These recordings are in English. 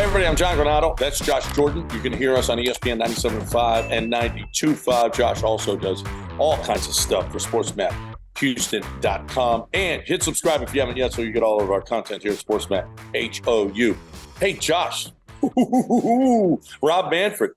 Hey everybody, I'm John Granato. That's Josh Jordan. You can hear us on ESPN 97.5 and 92.5. Josh also does all kinds of stuff for SportsMapHouston.com. And hit subscribe if you haven't yet so you get all of our content here at SportsMap HOU. Hey Josh, Rob Manfred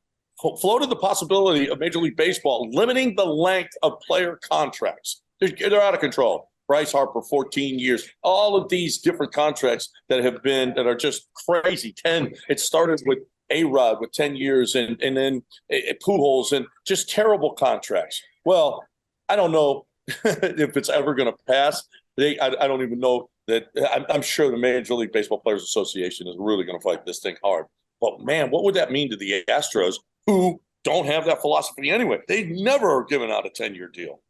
floated the possibility of Major League Baseball limiting the length of player contracts. They're out of control. Bryce Harper, 14 years. All of these different contracts that are just crazy. 10. It started with A-Rod with 10 years and then Pujols and just terrible contracts. Well, I don't know if it's ever going to pass. I don't even know that. I'm sure the Major League Baseball Players Association is really going to fight this thing hard. But, man, what would that mean to the Astros who don't have that philosophy anyway? They never are giving out a 10-year deal.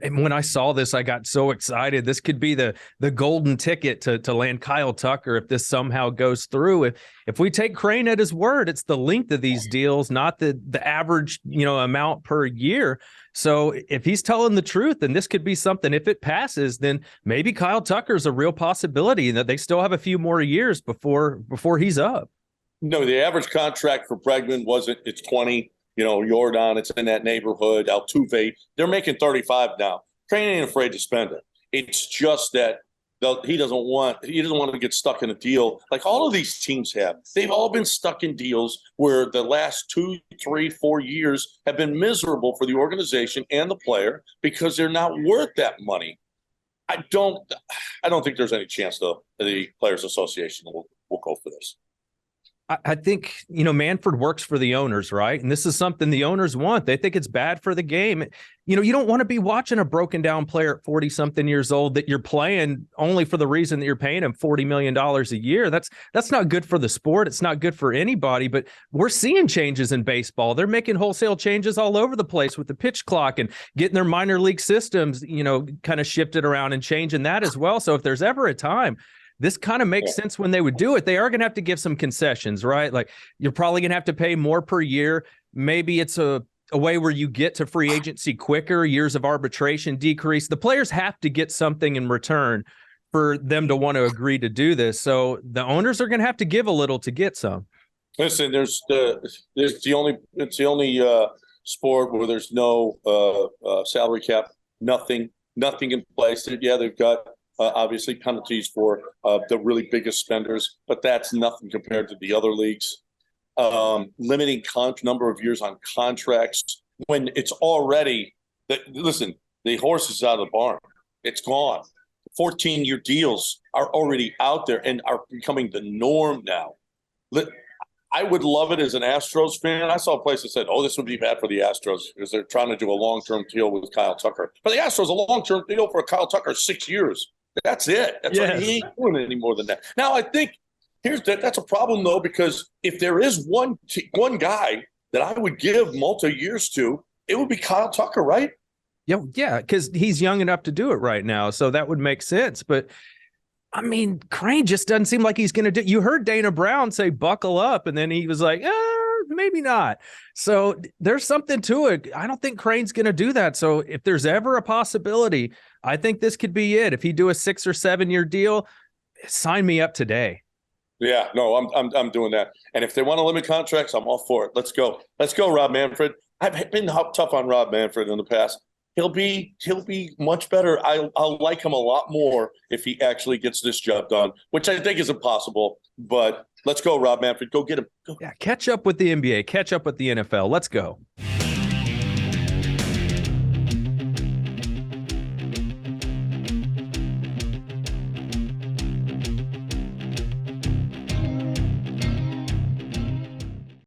And when I saw this, I got so excited. This could be the golden ticket to land Kyle Tucker if this somehow goes through. If we take Crane at his word, it's the length of these deals, not the average amount per year. So if he's telling the truth, then this could be something. If it passes, then maybe Kyle Tucker's a real possibility, and that they still have a few more years before he's up. No, the average contract for Bregman it's 20. Jordan, it's in that neighborhood. Altuve, they're making 35 now. Crane ain't afraid to spend it. It's just that he doesn't want to get stuck in a deal like all of these teams have. They've all been stuck in deals where the last 2, 3, 4 years have been miserable for the organization and the player because they're not worth that money. I don't think there's any chance though the Players Association will go for this. I think, Manfred works for the owners, right? And this is something the owners want. They think it's bad for the game. You don't want to be watching a broken down player at 40-something years old that you're playing only for the reason that you're paying him $40 million a year. That's not good for the sport. It's not good for anybody, but we're seeing changes in baseball. They're making wholesale changes all over the place with the pitch clock and getting their minor league systems, kind of shifted around and changing that as well. So if there's ever a time, this kind of makes sense when they would do it. They are going to have to give some concessions, right? Like you're probably going to have to pay more per year. Maybe it's a way where you get to free agency quicker, years of arbitration decrease. The players have to get something in return for them to want to agree to do this. So the owners are going to have to give a little to get some. Listen, it's the only sport where there's no salary cap, nothing in place. Yeah, they've got obviously penalties for the really biggest spenders, but that's nothing compared to the other leagues. Limiting number of years on contracts when it's already the horse is out of the barn. It's gone. 14-year deals are already out there and are becoming the norm now. I would love it as an Astros fan. I saw a place that said, this would be bad for the Astros because they're trying to do a long-term deal with Kyle Tucker. For the Astros, a long-term deal for Kyle Tucker is 6 years. That's it. He ain't doing any more than that. Now, I think that's a problem, though, because if there is one guy that I would give multi-years to, it would be Kyle Tucker, right? Yeah, because he's young enough to do it right now, so that would make sense. But, I mean, Crane just doesn't seem like he's going to do – you heard Dana Brown say buckle up, and then he was like, maybe not. So there's something to it. I don't think Crane's going to do that. So if there's ever a possibility, I think this could be it. If he do a 6 or 7 year deal, sign me up today. Yeah, no, I'm doing that. And if they want to limit contracts, I'm all for it. Let's go, Rob Manfred. I've been tough on Rob Manfred in the past. He'll be much better. I'll like him a lot more if he actually gets this job done, which I think is impossible. But let's go, Rob Manfred. Go get him. Go. Yeah, catch up with the NBA. Catch up with the NFL. Let's go.